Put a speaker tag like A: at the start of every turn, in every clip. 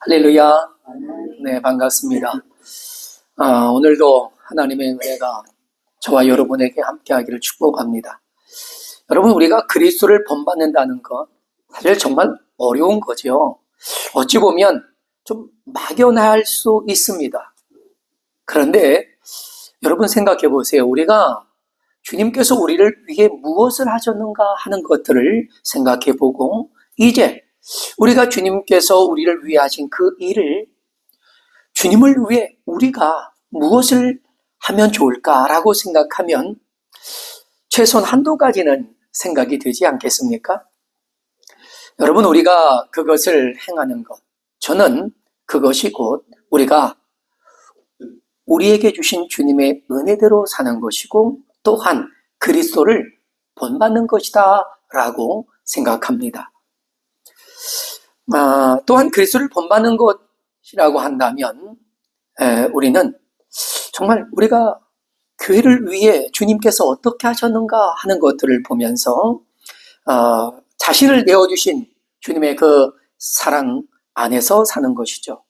A: 할렐루야. 네, 반갑습니다. 오늘도 하나님의 은혜가 저와 여러분에게 함께하기를 축복합니다. 여러분, 우리가 그리스도를 본받는다는 것 사실 정말 어려운 거죠. 어찌 보면 좀 막연할 수 있습니다. 그런데 여러분 생각해 보세요. 우리가 주님께서 우리를 위해 무엇을 하셨는가 하는 것들을 생각해 보고, 이제 우리가 주님께서 우리를 위해 하신 그 일을 주님을 위해 우리가 무엇을 하면 좋을까라고 생각하면 최소한 한두 가지는 생각이 되지 않겠습니까? 여러분, 우리가 그것을 행하는 것, 저는 그것이 곧 우리가 우리에게 주신 주님의 은혜대로 사는 것이고, 또한 그리스도를 본받는 것이다 라고 생각합니다. 또한 그리스도를 본받는 것이라고 한다면 우리는 정말 우리가 교회를 위해 주님께서 어떻게 하셨는가 하는 것들을 보면서 자신을 내어주신 주님의 그 사랑 안에서 사는 것이죠.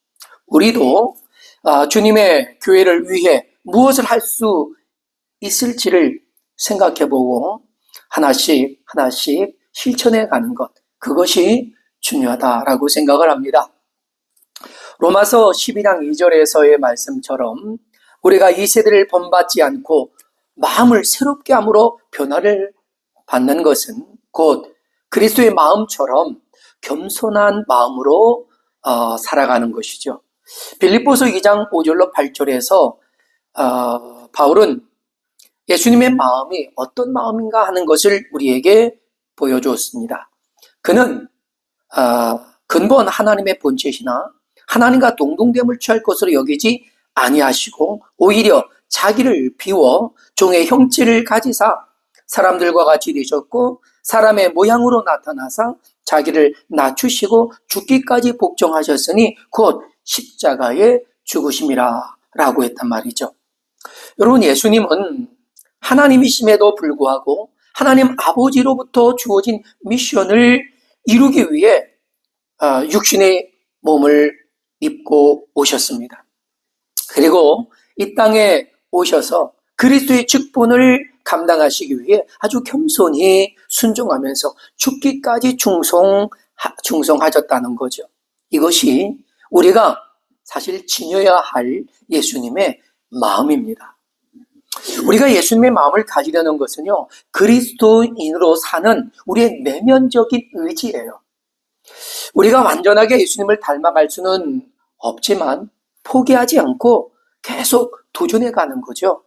A: 우리도 주님의 교회를 위해 무엇을 할 수 있을지를 생각해보고 하나씩 실천해 가는 것, 그것이 중요하다라고 생각을 합니다. 로마서 12장 2절에서의 말씀처럼 우리가 이 세대를 본받지 않고 마음을 새롭게 함으로 변화를 받는 것은 곧 그리스도의 마음처럼 겸손한 마음으로 살아가는 것이죠. 빌립보서 2장 5절로 8절에서 바울은 예수님의 마음이 어떤 마음인가 하는 것을 우리에게 보여주었습니다. 그는 근본 하나님의 본체시나 하나님과 동등됨을 취할 것으로 여기지 아니하시고 오히려 자기를 비워 종의 형체를 가지사 사람들과 같이 되셨고 사람의 모양으로 나타나사 자기를 낮추시고 죽기까지 복종하셨으니 곧 십자가에 죽으심이라 라고 했단 말이죠. 여러분, 예수님은 하나님이심에도 불구하고 하나님 아버지로부터 주어진 미션을 이루기 위해 육신의 몸을 입고 오셨습니다. 그리고 이 땅에 오셔서 그리스도의 직분을 감당하시기 위해 아주 겸손히 순종하면서 죽기까지 충성하셨다는 거죠. 이것이 우리가 사실 지녀야 할 예수님의 마음입니다. 우리가 예수님의 마음을 가지려는 것은요, 그리스도인으로 사는 우리의 내면적인 의지예요. 우리가 완전하게 예수님을 닮아갈 수는 없지만 포기하지 않고 계속 도전해 가는 거죠.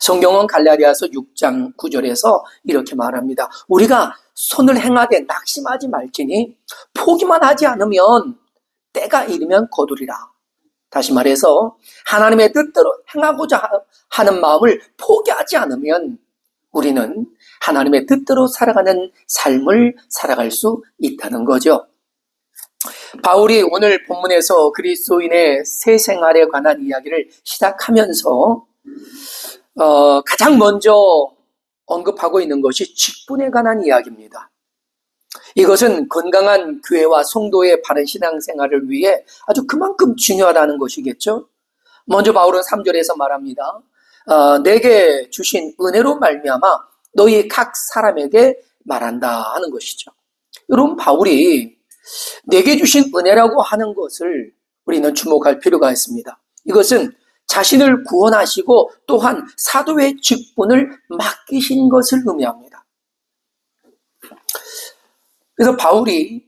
A: 성경은 갈라디아서 6장 9절에서 이렇게 말합니다. 우리가 선을 행하되 낙심하지 말지니 포기만 하지 않으면 때가 이르면 거두리라. 다시 말해서 하나님의 뜻대로 행하고자 하는 마음을 포기하지 않으면 우리는 하나님의 뜻대로 살아가는 삶을 살아갈 수 있다는 거죠. 바울이 오늘 본문에서 그리스도인의 새 생활에 관한 이야기를 시작하면서 가장 먼저 언급하고 있는 것이 직분에 관한 이야기입니다. 이것은 건강한 교회와 성도의 바른 신앙생활을 위해 아주 그만큼 중요하다는 것이겠죠. 먼저 바울은 3절에서 말합니다. 내게 주신 은혜로 말미암아 너희 각 사람에게 말한다 하는 것이죠. 여러분, 바울이 내게 주신 은혜라고 하는 것을 우리는 주목할 필요가 있습니다. 이것은 자신을 구원하시고 또한 사도의 직분을 맡기신 것을 의미합니다. 그래서 바울이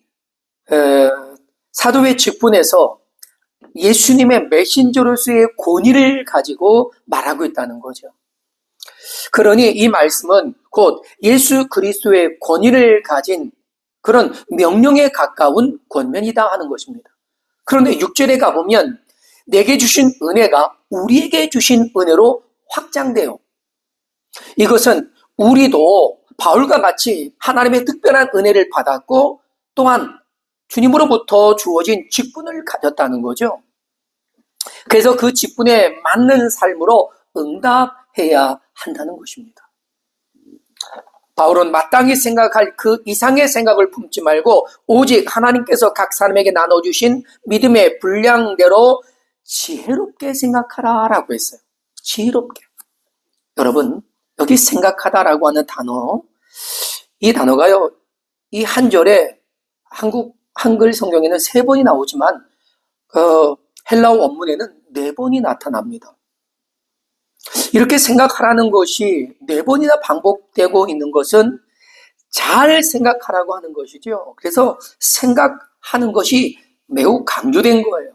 A: 사도의 직분에서 예수님의 메신저로서의 권위를 가지고 말하고 있다는 거죠. 그러니 이 말씀은 곧 예수 그리스도의 권위를 가진 그런 명령에 가까운 권면이다 하는 것입니다. 그런데 6절에 가보면 내게 주신 은혜가 우리에게 주신 은혜로 확장돼요. 이것은 우리도 바울과 같이 하나님의 특별한 은혜를 받았고 또한 주님으로부터 주어진 직분을 가졌다는 거죠. 그래서 그 직분에 맞는 삶으로 응답해야 한다는 것입니다. 바울은 마땅히 생각할 그 이상의 생각을 품지 말고 오직 하나님께서 각 사람에게 나눠주신 믿음의 분량대로 지혜롭게 생각하라 라고 했어요. 지혜롭게. 여러분, 여기 생각하다라고 하는 단어, 이 단어가요, 이 한 절에 한글 성경에는 3번이 나오지만 헬라어 원문에는 4번이 나타납니다. 이렇게 생각하라는 것이 4번이나 반복되고 있는 것은 잘 생각하라고 하는 것이죠. 그래서 생각하는 것이 매우 강조된 거예요.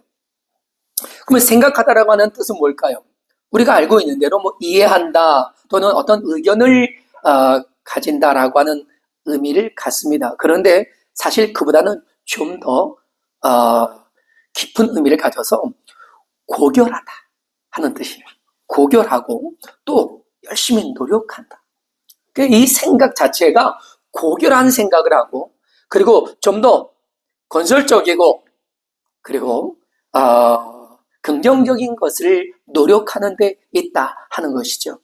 A: 그러면 생각하다라고 하는 뜻은 뭘까요? 우리가 알고 있는 대로 이해한다 또는 어떤 의견을 가진다라고 하는 의미를 갖습니다. 그런데 사실 그보다는 좀 더 깊은 의미를 가져서 고결하다 하는 뜻이에요. 고결하고 또 열심히 노력한다. 이 생각 자체가 고결한 생각을 하고 그리고 좀 더 건설적이고 그리고 긍정적인 것을 노력하는 데 있다 하는 것이죠.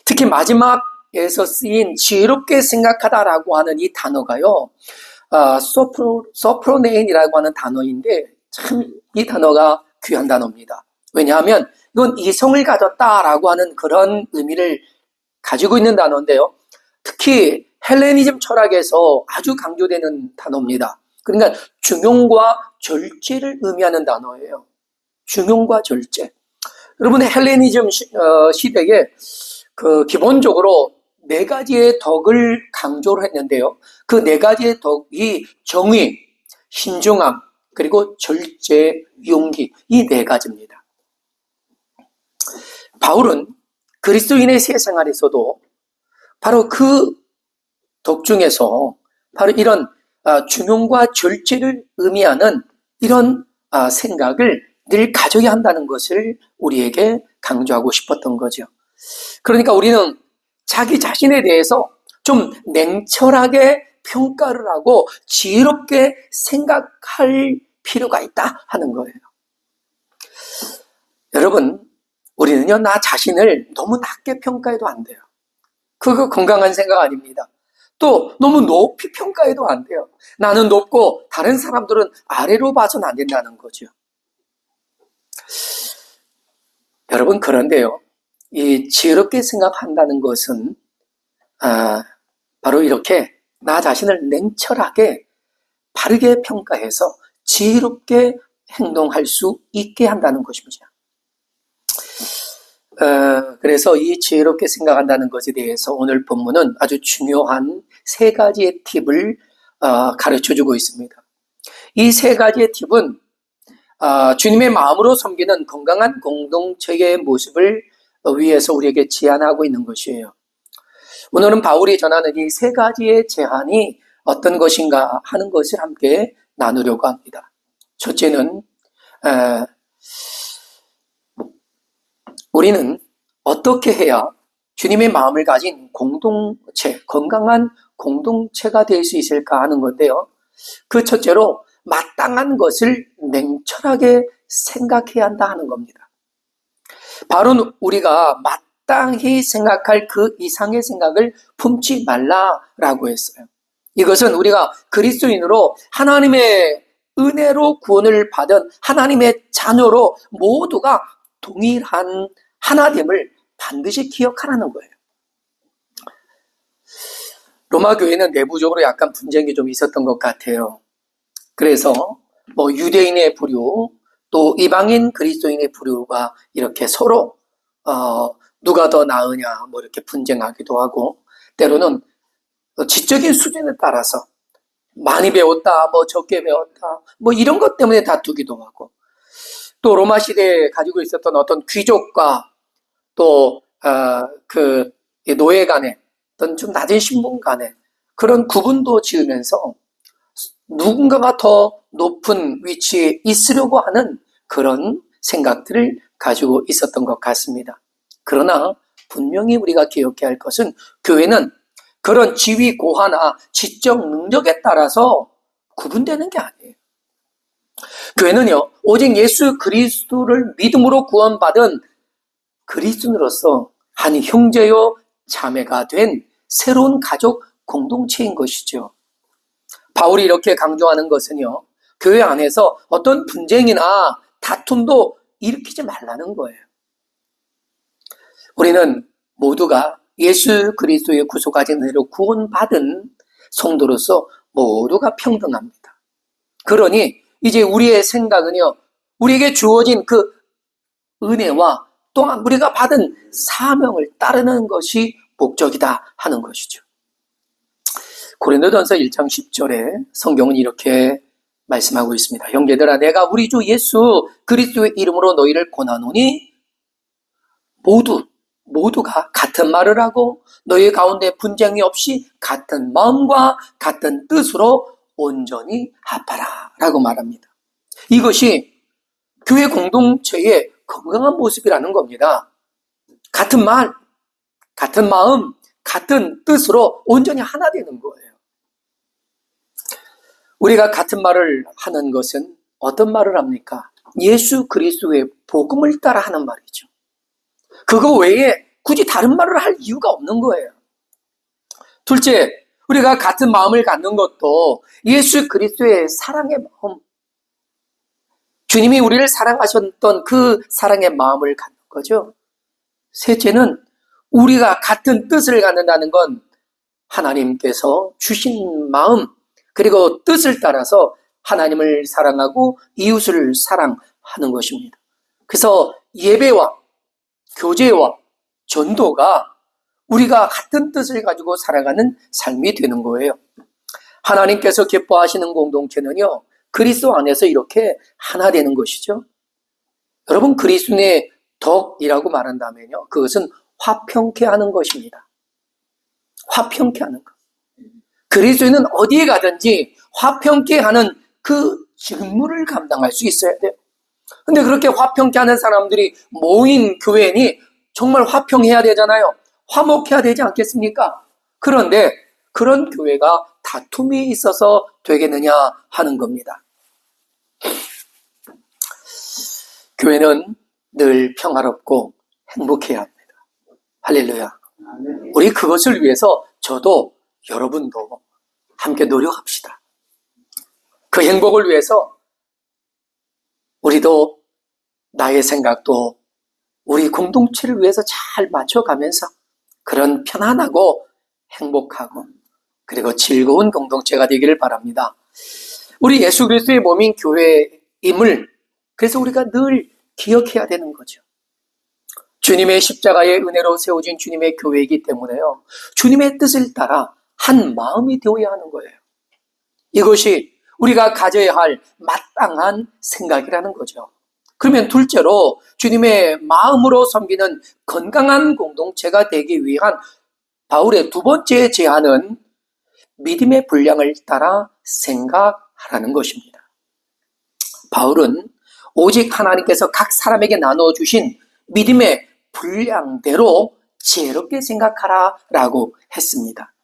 A: 특히 마지막에서 쓰인 지혜롭게 생각하다라고 하는 이 단어가요. 소프로네인이라고 하는 단어인데 참 이 단어가 귀한 단어입니다. 왜냐하면 이건 이성을 가졌다라고 하는 그런 의미를 가지고 있는 단어인데요. 특히 헬레니즘 철학에서 아주 강조되는 단어입니다. 그러니까 중용과 절제를 의미하는 단어예요. 중용과 절제. 여러분 헬레니즘 시대에 기본적으로 4가지의 덕을 강조를 했는데요. 그 4가지의 덕이 정의, 신중함, 그리고 절제, 용기 이 4가지입니다. 바울은 그리스도인의 새 생활에서도 바로 그 덕 중에서 바로 이런 중용과 절제를 의미하는 이런 생각을 늘 가져야 한다는 것을 우리에게 강조하고 싶었던 거죠. 그러니까 우리는 자기 자신에 대해서 좀 냉철하게 평가를 하고 지혜롭게 생각할 필요가 있다 하는 거예요. 여러분, 우리는요, 나 자신을 너무 낮게 평가해도 안 돼요. 그거 건강한 생각 아닙니다. 또 너무 높이 평가해도 안 돼요. 나는 높고 다른 사람들은 아래로 봐서는 안 된다는 거죠. 여러분, 그런데요, 이 지혜롭게 생각한다는 것은 바로 이렇게 나 자신을 냉철하게 바르게 평가해서 지혜롭게 행동할 수 있게 한다는 것입니다. 그래서 이 지혜롭게 생각한다는 것에 대해서 오늘 본문은 아주 중요한 3가지의 팁을 가르쳐주고 있습니다. 이 3가지의 팁은 주님의 마음으로 섬기는 건강한 공동체의 모습을 위해서 우리에게 제안하고 있는 것이에요. 오늘은 바울이 전하는 이 3가지의 제안이 어떤 것인가 하는 것을 함께 나누려고 합니다. 첫째는 우리는 어떻게 해야 주님의 마음을 가진 공동체, 건강한 공동체가 될 수 있을까 하는 건데요. 그 첫째로 마땅한 것을 냉철하게 생각해야 한다 하는 겁니다. 바로 우리가 마땅히 생각할 그 이상의 생각을 품지 말라라고 했어요. 이것은 우리가 그리스도인으로 하나님의 은혜로 구원을 받은 하나님의 자녀로 모두가 동일한 하나됨을 반드시 기억하라는 거예요. 로마 교회는 내부적으로 약간 분쟁이 좀 있었던 것 같아요. 그래서 유대인의 부류 또 이방인 그리스도인의 부류가 이렇게 서로 누가 더 나으냐 이렇게 분쟁하기도 하고 때로는 지적인 수준에 따라서 많이 배웠다 적게 배웠다 이런 것 때문에 다투기도 하고 또 로마 시대에 가지고 있었던 어떤 귀족과 또 그 노예 간에 어떤 좀 낮은 신분 간에 그런 구분도 지으면서 누군가가 더 높은 위치에 있으려고 하는 그런 생각들을 가지고 있었던 것 같습니다. 그러나 분명히 우리가 기억해야 할 것은 교회는 그런 지위 고하나 지적 능력에 따라서 구분되는 게 아니에요. 교회는요, 오직 예수 그리스도를 믿음으로 구원받은 그리스도인으로서 한 형제요 자매가 된 새로운 가족 공동체인 것이죠. 바울이 이렇게 강조하는 것은요, 교회 안에서 어떤 분쟁이나 다툼도 일으키지 말라는 거예요. 우리는 모두가 예수 그리스도의 구속하신 은혜로 구원받은 성도로서 모두가 평등합니다. 그러니 이제 우리의 생각은요, 우리에게 주어진 그 은혜와 또한 우리가 받은 사명을 따르는 것이 목적이다 하는 것이죠. 고린도전서 1장 10절에 성경은 이렇게 말씀하고 있습니다. 형제들아, 내가 우리 주 예수 그리스도의 이름으로 너희를 권하노니 모두가 같은 말을 하고 너희 가운데 분쟁이 없이 같은 마음과 같은 뜻으로 온전히 합하라 라고 말합니다. 이것이 교회 공동체의 건강한 모습이라는 겁니다. 같은 말, 같은 마음, 같은 뜻으로 온전히 하나 되는 거예요. 우리가 같은 말을 하는 것은 어떤 말을 합니까? 예수 그리스도의 복음을 따라 하는 말이죠. 그거 외에 굳이 다른 말을 할 이유가 없는 거예요. 둘째, 우리가 같은 마음을 갖는 것도 예수 그리스도의 사랑의 마음, 주님이 우리를 사랑하셨던 그 사랑의 마음을 갖는 거죠. 셋째는 우리가 같은 뜻을 갖는다는 건 하나님께서 주신 마음, 그리고 뜻을 따라서 하나님을 사랑하고 이웃을 사랑하는 것입니다. 그래서 예배와 교제와 전도가 우리가 같은 뜻을 가지고 살아가는 삶이 되는 거예요. 하나님께서 기뻐하시는 공동체는요, 그리스도 안에서 이렇게 하나 되는 것이죠. 여러분, 그리스도의 덕이라고 말한다면요, 그것은 화평케 하는 것입니다. 화평케 하는 것. 그리스도인은 어디에 가든지 화평케 하는 그 직무를 감당할 수 있어야 돼요. 근데 그렇게 화평케 하는 사람들이 모인 교회니 정말 화평해야 되잖아요. 화목해야 되지 않겠습니까? 그런데 그런 교회가 다툼이 있어서 되겠느냐 하는 겁니다. 교회는 늘 평화롭고 행복해야 합니다. 할렐루야. 우리 그것을 위해서 저도 여러분도 함께 노력합시다. 그 행복을 위해서 우리도 나의 생각도 우리 공동체를 위해서 잘 맞춰가면서 그런 편안하고 행복하고 그리고 즐거운 공동체가 되기를 바랍니다. 우리 예수 그리스도의 몸인 교회임을 그래서 우리가 늘 기억해야 되는 거죠. 주님의 십자가의 은혜로 세워진 주님의 교회이기 때문에요, 주님의 뜻을 따라 한 마음이 되어야 하는 거예요. 이것이 우리가 가져야 할 마땅한 생각이라는 거죠. 그러면 둘째로 주님의 마음으로 섬기는 건강한 공동체가 되기 위한 바울의 두 번째 제안은 믿음의 분량을 따라 생각하라는 것입니다. 바울은 오직 하나님께서 각 사람에게 나눠주신 믿음의 분량대로 지혜롭게 생각하라라고 했습니다.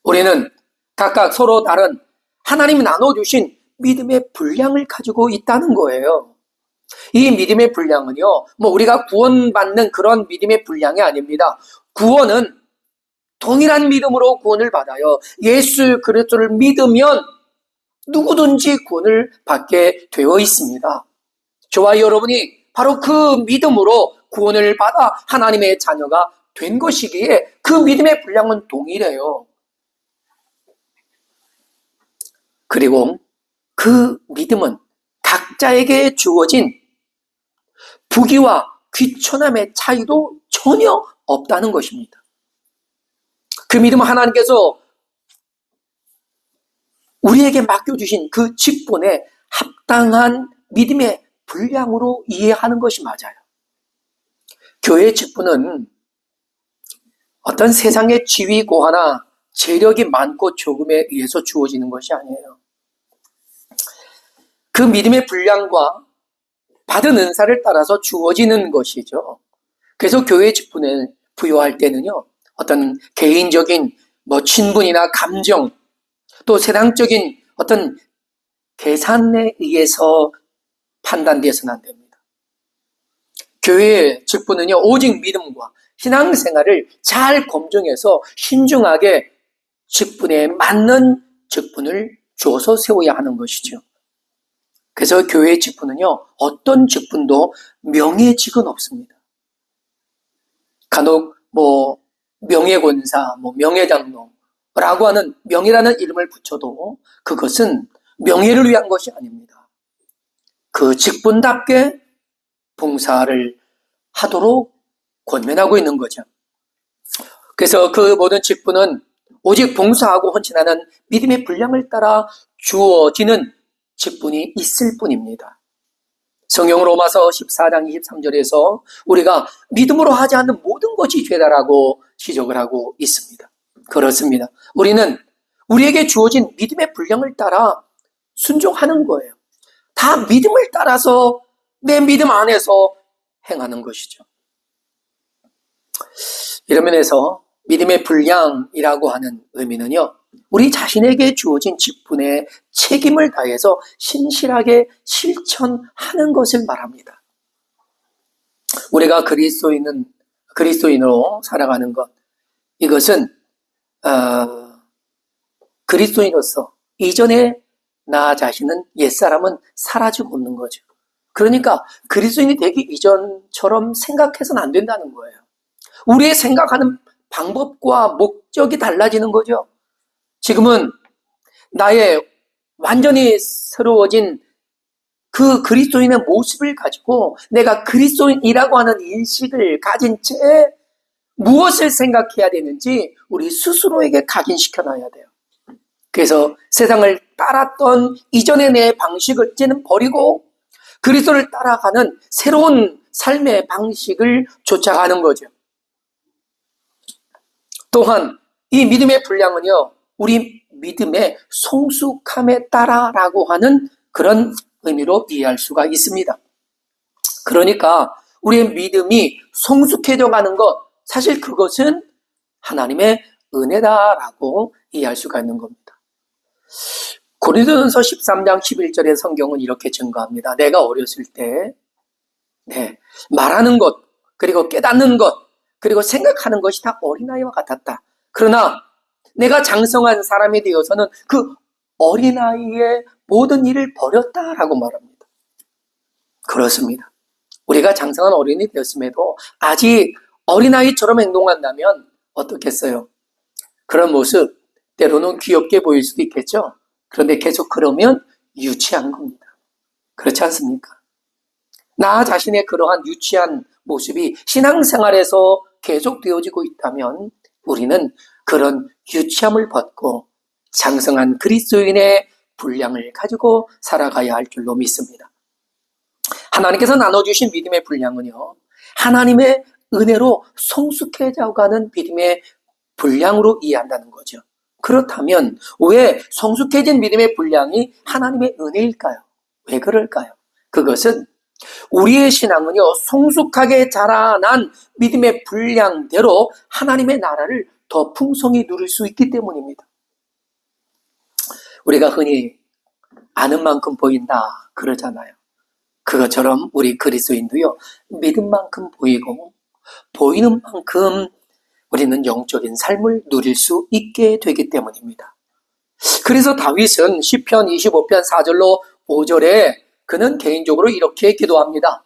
A: 우리는 각각 서로 다른 하나님이 나눠주신 믿음의 분량을 가지고 있다는 거예요. 이 믿음의 분량은요, 우리가 구원받는 그런 믿음의 분량이 아닙니다. 구원은 동일한 믿음으로 구원을 받아요. 예수 그리스도를 믿으면 누구든지 구원을 받게 되어 있습니다. 저와 여러분이 바로 그 믿음으로 구원을 받아 하나님의 자녀가 된 것이기에 그 믿음의 분량은 동일해요. 그리고 그 믿음은 각자에게 주어진 부귀와 귀천함의 차이도 전혀 없다는 것입니다. 그 믿음은 하나님께서 우리에게 맡겨주신 그 직분에 합당한 믿음의 분량으로 이해하는 것이 맞아요. 교회의 직분은 어떤 세상의 지위 고하나 재력이 많고 적음에 의해서 주어지는 것이 아니에요. 그 믿음의 분량과 받은 은사를 따라서 주어지는 것이죠. 그래서 교회의 직분을 부여할 때는요, 어떤 개인적인 친분이나 감정, 또 세상적인 어떤 계산에 의해서 판단되어서는 안 됩니다. 교회의 직분은요, 오직 믿음과 신앙생활을 잘 검증해서 신중하게 직분에 맞는 직분을 주어서 세워야 하는 것이죠. 그래서 교회의 직분은요, 어떤 직분도 명예직은 없습니다. 간혹 명예권사, 명예장로라고 하는 명예라는 이름을 붙여도 그것은 명예를 위한 것이 아닙니다. 그 직분답게 봉사를 하도록 권면하고 있는 거죠. 그래서 그 모든 직분은 오직 봉사하고 헌신하는 믿음의 분량을 따라 주어지는 직분이 있을 뿐입니다. 성경 로마서 14장 23절에서 우리가 믿음으로 하지 않는 모든 것이 죄다라고 지적을 하고 있습니다. 그렇습니다. 우리는 우리에게 주어진 믿음의 분량을 따라 순종하는 거예요. 다 믿음을 따라서 내 믿음 안에서 행하는 것이죠. 이런 면에서 믿음의 분량이라고 하는 의미는요, 우리 자신에게 주어진 직분에 책임을 다해서 신실하게 실천하는 것을 말합니다. 우리가 그리스도인으로 살아가는 것, 이것은 그리스도인으로서 이전에 나 자신은 옛사람은 사라지고 있는 거죠. 그러니까 그리스도인이 되기 이전처럼 생각해서는 안 된다는 거예요. 우리의 생각하는 방법과 목적이 달라지는 거죠. 지금은 나의 완전히 새로워진 그 그리스도인의 모습을 가지고 내가 그리스도인이라고 하는 인식을 가진 채 무엇을 생각해야 되는지 우리 스스로에게 각인시켜놔야 돼요. 그래서 세상을 따랐던 이전의 내 방식을 이제는 버리고 그리스도를 따라가는 새로운 삶의 방식을 쫓아가는 거죠. 또한 이 믿음의 분량은요, 우리 믿음의 성숙함에 따라라고 하는 그런 의미로 이해할 수가 있습니다. 그러니까 우리의 믿음이 성숙해져 가는 것, 사실 그것은 하나님의 은혜다라고 이해할 수가 있는 겁니다. 고린도전서 13장 11절의 성경은 이렇게 증거합니다. 내가 어렸을 때 말하는 것, 그리고 깨닫는 것, 그리고 생각하는 것이 다 어린아이와 같았다. 그러나 내가 장성한 사람이 되어서는 그 어린아이의 모든 일을 버렸다라고 말합니다. 그렇습니다. 우리가 장성한 어린이 되었음에도 아직 어린아이처럼 행동한다면 어떻겠어요? 그런 모습 때로는 귀엽게 보일 수도 있겠죠. 그런데 계속 그러면 유치한 겁니다. 그렇지 않습니까? 나 자신의 그러한 유치한 모습이 신앙생활에서 계속되어지고 있다면 우리는 그런 유치함을 벗고 장성한 그리스도인의 분량을 가지고 살아가야 할 줄로 믿습니다. 하나님께서 나눠주신 믿음의 분량은요, 하나님의 은혜로 성숙해져가는 믿음의 분량으로 이해한다는 거죠. 그렇다면 왜 성숙해진 믿음의 분량이 하나님의 은혜일까요? 왜 그럴까요? 그것은 우리의 신앙은요, 성숙하게 자라난 믿음의 분량대로 하나님의 나라를 더 풍성히 누릴 수 있기 때문입니다. 우리가 흔히 아는 만큼 보인다 그러잖아요. 그것처럼 우리 그리스도인도요, 믿은 만큼 보이고 보이는 만큼 우리는 영적인 삶을 누릴 수 있게 되기 때문입니다. 그래서 다윗은 시편 25편 4절로 5절에 그는 개인적으로 이렇게 기도합니다.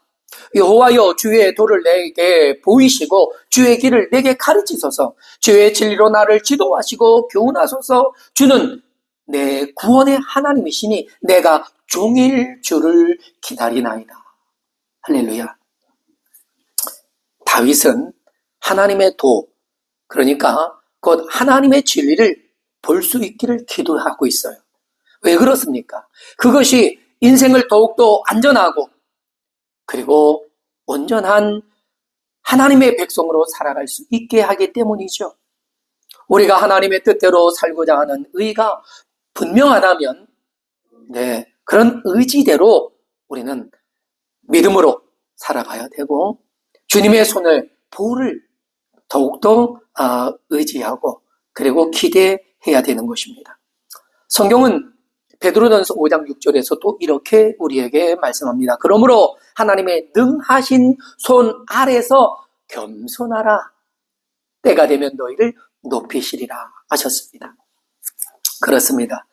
A: 여호와여, 주의 도를 내게 보이시고 주의 길을 내게 가르치소서. 주의 진리로 나를 지도하시고 교훈하소서. 주는 내 구원의 하나님이시니 내가 종일 주를 기다리나이다. 할렐루야. 다윗은 하나님의 도, 그러니까 곧 하나님의 진리를 볼 수 있기를 기도하고 있어요. 왜 그렇습니까? 그것이 인생을 더욱더 안전하고 그리고 온전한 하나님의 백성으로 살아갈 수 있게 하기 때문이죠. 우리가 하나님의 뜻대로 살고자 하는 의가 분명하다면 그런 의지대로 우리는 믿음으로 살아가야 되고 주님의 손을 보호를 더욱더 의지하고 그리고 기대해야 되는 것입니다. 성경은 베드로전서 5장 6절에서 또 이렇게 우리에게 말씀합니다. 그러므로 하나님의 능하신 손 아래서 겸손하라. 때가 되면 너희를 높이시리라 하셨습니다. 그렇습니다.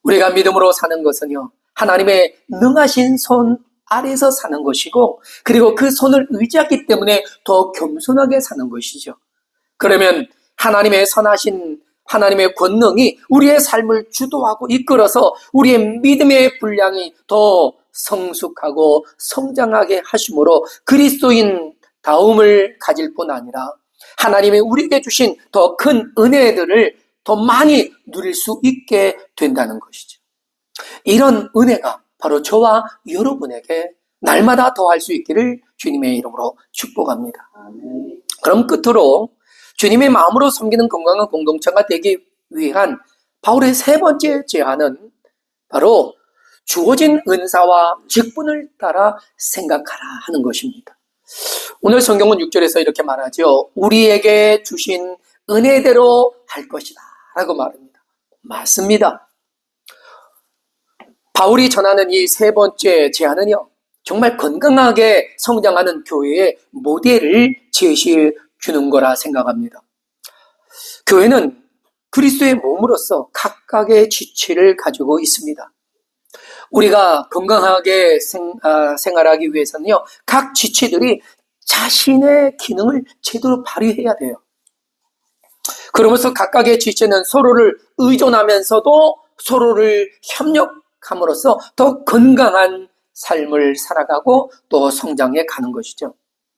A: 우리가 믿음으로 사는 것은요, 하나님의 능하신 손 아래서 사는 것이고, 그리고 그 손을 의지하기 때문에 더 겸손하게 사는 것이죠. 그러면 하나님의 선하신 하나님의 권능이 우리의 삶을 주도하고 이끌어서 우리의 믿음의 분량이 더 성숙하고 성장하게 하심으로 그리스도인 다움을 가질 뿐 아니라 하나님이 우리에게 주신 더 큰 은혜들을 더 많이 누릴 수 있게 된다는 것이죠. 이런 은혜가 바로 저와 여러분에게 날마다 더할 수 있기를 주님의 이름으로 축복합니다. 그럼 끝으로 주님의 마음으로 섬기는 건강한 공동체가 되기 위한 바울의 세 번째 제안은 바로 주어진 은사와 직분을 따라 생각하라 하는 것입니다. 오늘 성경은 6절에서 이렇게 말하죠. 우리에게 주신 은혜대로 할 것이다 라고 말합니다. 맞습니다. 바울이 전하는 이 세 번째 제안은요, 정말 건강하게 성장하는 교회의 모델을 제시해 주는 거라 생각합니다. 교회는 그리스도의 몸으로서 각각의 지체를 가지고 있습니다. 우리가 건강하게 생활하기 위해서는요, 각 지체들이 자신의 기능을 제대로 발휘해야 돼요. 그러면서 각각의 지체는 서로를 의존하면서도 서로를 협력함으로써 더 건강한 삶을 살아가고 또 성장해 가는 것이죠.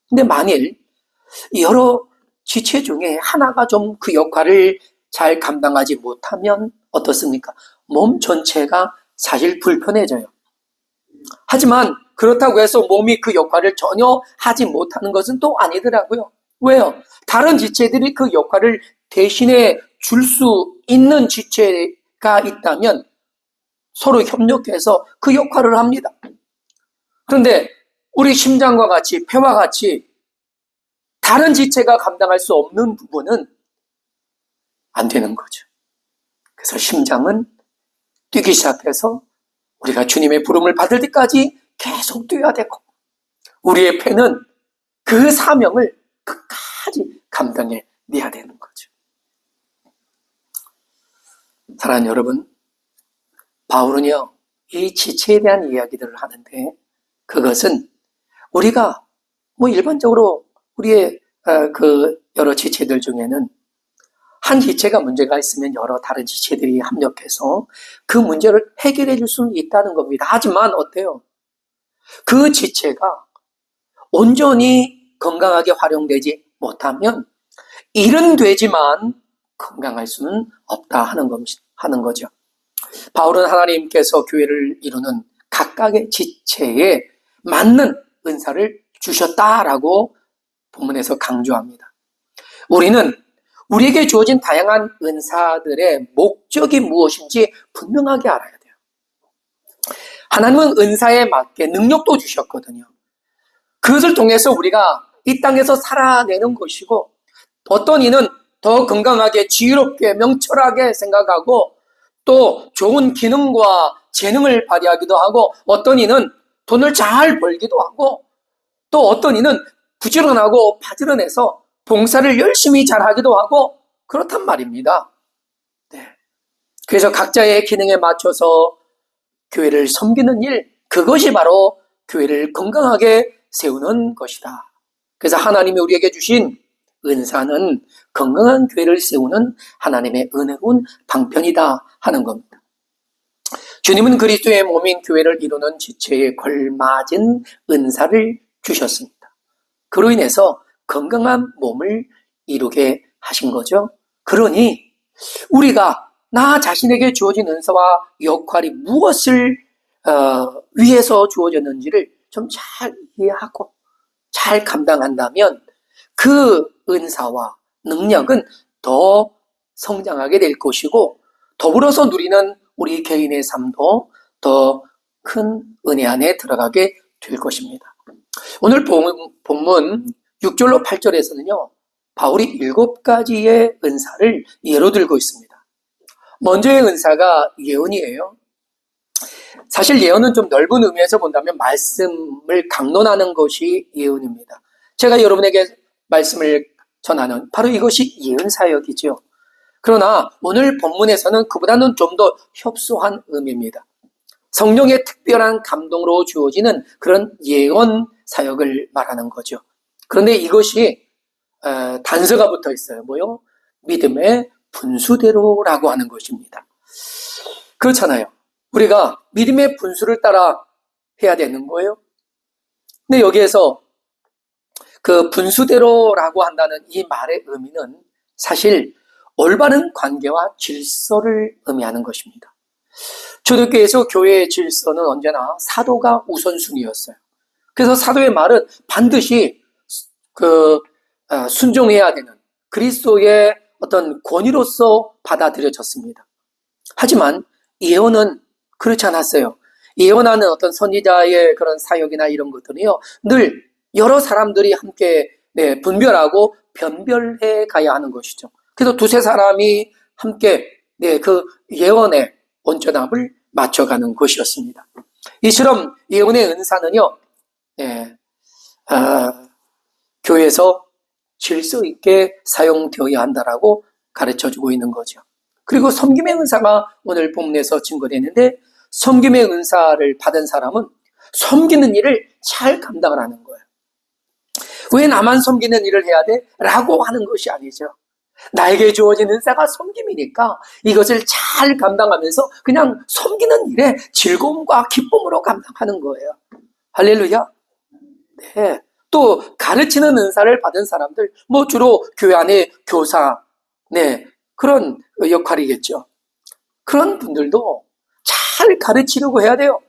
A: 근데 만일 여러 지체 중에 하나가 좀 그 역할을 잘 감당하지 못하면 어떻습니까? 몸 전체가 사실 불편해져요. 하지만 그렇다고 해서 몸이 그 역할을 전혀 하지 못하는 것은 또 아니더라고요. 왜요? 다른 지체들이 그 역할을 대신해 줄 수 있는 지체가 있다면 서로 협력해서 그 역할을 합니다. 그런데 우리 심장과 같이, 폐와 같이 다른 지체가 감당할 수 없는 부분은 안 되는 거죠. 그래서 심장은 뛰기 시작해서 우리가 주님의 부름을 받을 때까지 계속 뛰어야 되고, 우리의 폐는 그 사명을 끝까지 감당해 내야 되는 거죠. 사랑하는 여러분, 바울은요, 이 지체에 대한 이야기들을 하는데, 그것은 우리가 일반적으로 우리의 그 여러 지체들 중에는 한 지체가 문제가 있으면 여러 다른 지체들이 합력해서 그 문제를 해결해 줄 수는 있다는 겁니다. 하지만 어때요? 그 지체가 온전히 건강하게 활용되지 못하면 일은 되지만 건강할 수는 없다 하는 거죠. 바울은 하나님께서 교회를 이루는 각각의 지체에 맞는 은사를 주셨다라고 본문에서 강조합니다. 우리는 우리에게 주어진 다양한 은사들의 목적이 무엇인지 분명하게 알아야 돼요. 하나님은 은사에 맞게 능력도 주셨거든요. 그것을 통해서 우리가 이 땅에서 살아내는 것이고, 어떤 이는 더 건강하게 지혜롭게 명철하게 생각하고 또 좋은 기능과 재능을 발휘하기도 하고, 어떤 이는 돈을 잘 벌기도 하고, 또 어떤 이는 부지런하고 바지런해서 봉사를 열심히 잘하기도 하고 그렇단 말입니다. 네. 그래서 각자의 기능에 맞춰서 교회를 섬기는 일, 그것이 바로 교회를 건강하게 세우는 것이다. 그래서 하나님이 우리에게 주신 은사는 건강한 교회를 세우는 하나님의 은혜로운 방편이다 하는 겁니다. 주님은 그리스도의 몸인 교회를 이루는 지체에 걸맞은 은사를 주셨습니다. 그로 인해서 건강한 몸을 이루게 하신 거죠. 그러니 우리가 나 자신에게 주어진 은사와 역할이 무엇을 위해서 주어졌는지를 좀 잘 이해하고 잘 감당한다면 그 은사와 능력은 더 성장하게 될 것이고, 더불어서 누리는 우리 개인의 삶도 더 큰 은혜 안에 들어가게 될 것입니다. 오늘 본문 6절로 8절에서는요, 바울이 7가지의 은사를 예로 들고 있습니다. 먼저의 은사가 예언이에요. 사실 예언은 좀 넓은 의미에서 본다면 말씀을 강론하는 것이 예언입니다. 제가 여러분에게 말씀을 전하는 바로 이것이 예언사역이죠. 그러나 오늘 본문에서는 그보다는 좀 더 협소한 의미입니다. 성령의 특별한 감동으로 주어지는 그런 예언 사역을 말하는 거죠. 그런데 이것이 단서가 붙어 있어요. 뭐요? 믿음의 분수대로라고 하는 것입니다. 그렇잖아요. 우리가 믿음의 분수를 따라 해야 되는 거예요. 근데 여기에서 그 분수대로라고 한다는 이 말의 의미는 사실 올바른 관계와 질서를 의미하는 것입니다. 초대교회에서 교회의 질서는 언제나 사도가 우선순위였어요. 그래서 사도의 말은 반드시 순종해야 되는 그리스도의 어떤 권위로서 받아들여졌습니다. 하지만 예언은 그렇지 않았어요. 예언하는 어떤 선지자의 그런 사역이나 이런 것들이요, 늘 여러 사람들이 함께 분별하고 변별해 가야 하는 것이죠. 그래서 두세 사람이 함께 그 예언의 온전함을 맞춰가는 것이었습니다. 이처럼 예언의 은사는요, 교회에서 질서 있게 사용되어야 한다라고 가르쳐주고 있는 거죠. 그리고 섬김의 은사가 오늘 본문에서 증거되는데, 섬김의 은사를 받은 사람은 섬기는 일을 잘 감당을 하는 거예요. 왜 나만 섬기는 일을 해야 돼? 라고 하는 것이 아니죠. 나에게 주어진 은사가 섬김이니까 이것을 잘 감당하면서 그냥 섬기는 일에 즐거움과 기쁨으로 감당하는 거예요. 할렐루야. 네. 또 가르치는 은사를 받은 사람들, 주로 교회 안에 교사, 그런 역할이겠죠. 그런 분들도 잘 가르치려고 해야 돼요.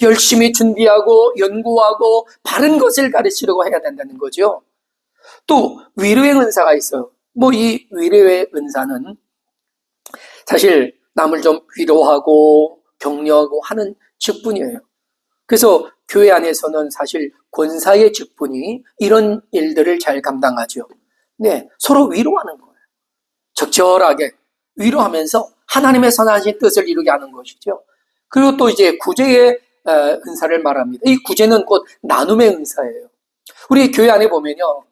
A: 열심히 준비하고 연구하고 바른 것을 가르치려고 해야 된다는 거죠. 또 위로의 은사가 있어요. 이 위로의 은사는 사실 남을 좀 위로하고 격려하고 하는 직분이에요. 그래서 교회 안에서는 사실 권사의 직분이 이런 일들을 잘 감당하죠. 서로 위로하는 거예요. 적절하게 위로하면서 하나님의 선하신 뜻을 이루게 하는 것이죠. 그리고 또 이제 구제의 은사를 말합니다. 이 구제는 곧 나눔의 은사예요. 우리 교회 안에 보면요,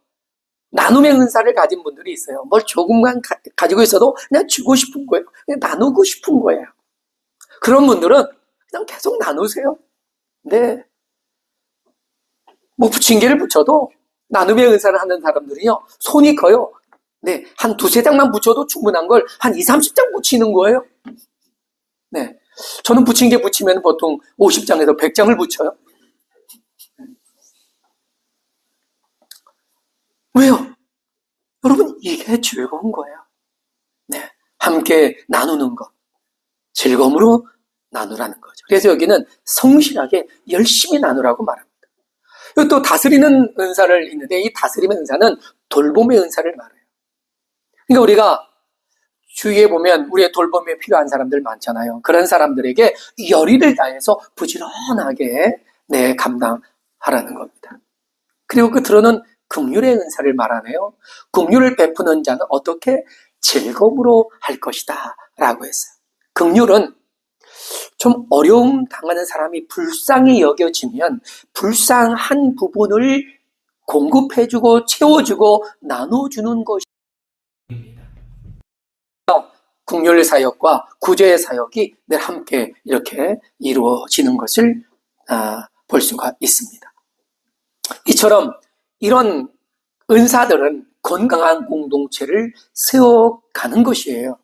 A: 나눔의 은사를 가진 분들이 있어요. 뭘 조금만 가지고 있어도 그냥 주고 싶은 거예요. 그냥 나누고 싶은 거예요. 그런 분들은 그냥 계속 나누세요. 부침개를 붙여도 나눔의 은사를 하는 사람들이요, 손이 커요. 한 두세 장만 붙여도 충분한 걸 한 20, 30장 붙이는 거예요. 저는 부침개 붙이면 보통 50장에서 100장을 붙여요. 왜요? 여러분, 이게 즐거운 거예요. 함께 나누는 것. 즐거움으로 나누라는 거죠. 그래서 여기는 성실하게 열심히 나누라고 말합니다. 그리고 또 다스리는 은사를 있는데, 이 다스림의 은사는 돌봄의 은사를 말해요. 그러니까 우리가 주위에 보면 우리의 돌봄에 필요한 사람들 많잖아요. 그런 사람들에게 열의를 다해서 부지런하게 감당하라는 겁니다. 그리고 끝으로는 긍휼의 은사를 말하네요. 긍휼을 베푸는 자는 어떻게? 즐거움으로 할 것이다 라고 했어요. 긍휼은 좀 어려움 당하는 사람이 불쌍히 여겨지면 불쌍한 부분을 공급해주고 채워주고 나눠주는 것입니다. 긍휼 사역과 구제의 사역이 늘 함께 이렇게 이루어지는 것을 볼 수가 있습니다. 이처럼 이런 은사들은 건강한 공동체를 세워가는 것이에요.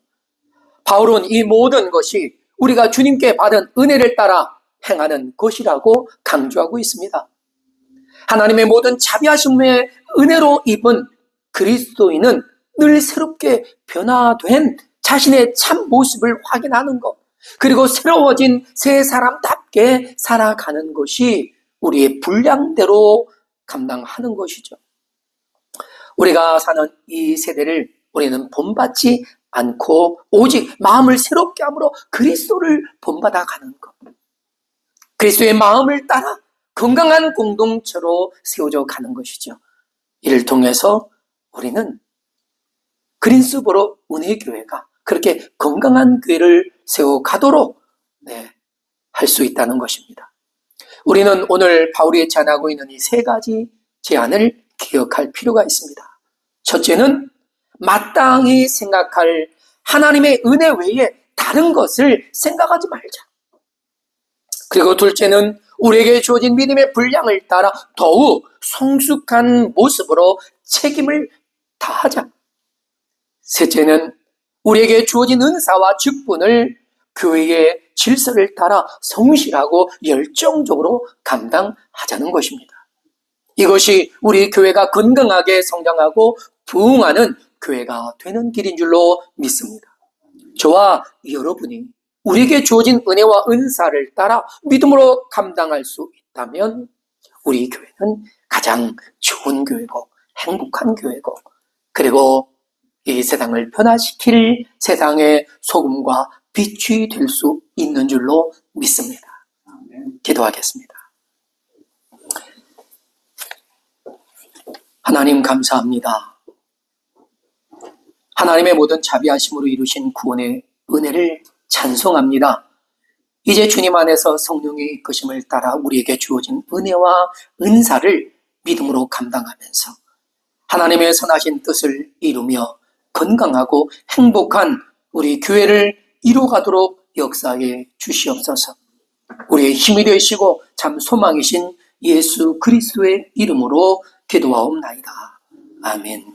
A: 바울은 이 모든 것이 우리가 주님께 받은 은혜를 따라 행하는 것이라고 강조하고 있습니다. 하나님의 모든 자비하심의 은혜로 입은 그리스도인은 늘 새롭게 변화된 자신의 참 모습을 확인하는 것, 그리고 새로워진 새 사람답게 살아가는 것이 우리의 분량대로 감당하는 것이죠. 우리가 사는 이 세대를 우리는 본받지 않고 오직 마음을 새롭게 함으로 그리스도를 본받아가는 것, 그리스도의 마음을 따라 건강한 공동체로 세워져 가는 것이죠. 이를 통해서 우리는 그린스보로 은혜교회가 그렇게 건강한 교회를 세워가도록 할 수 있다는 것입니다. 우리는 오늘 바울이 제안하고 있는 이 세 가지 제안을 기억할 필요가 있습니다. 첫째는 마땅히 생각할 하나님의 은혜 외에 다른 것을 생각하지 말자. 그리고 둘째는 우리에게 주어진 믿음의 분량을 따라 더욱 성숙한 모습으로 책임을 다하자. 셋째는 우리에게 주어진 은사와 직분을 교회의 질서를 따라 성실하고 열정적으로 감당하자는 것입니다. 이것이 우리 교회가 건강하게 성장하고 부흥하는 교회가 되는 길인 줄로 믿습니다. 저와 여러분이 우리에게 주어진 은혜와 은사를 따라 믿음으로 감당할 수 있다면 우리 교회는 가장 좋은 교회고 행복한 교회고, 그리고 이 세상을 변화시킬 세상의 소금과 빛이 될 수 있는 줄로 믿습니다. 기도하겠습니다. 하나님 감사합니다. 하나님의 모든 자비하심으로 이루신 구원의 은혜를 찬송합니다. 이제 주님 안에서 성령의 이끄심을 따라 우리에게 주어진 은혜와 은사를 믿음으로 감당하면서 하나님의 선하신 뜻을 이루며 건강하고 행복한 우리 교회를 이루어가도록 역사해 주시옵소서. 우리의 힘이 되시고 참 소망이신 예수 그리스도의 이름으로 기도하옵나이다. 아멘.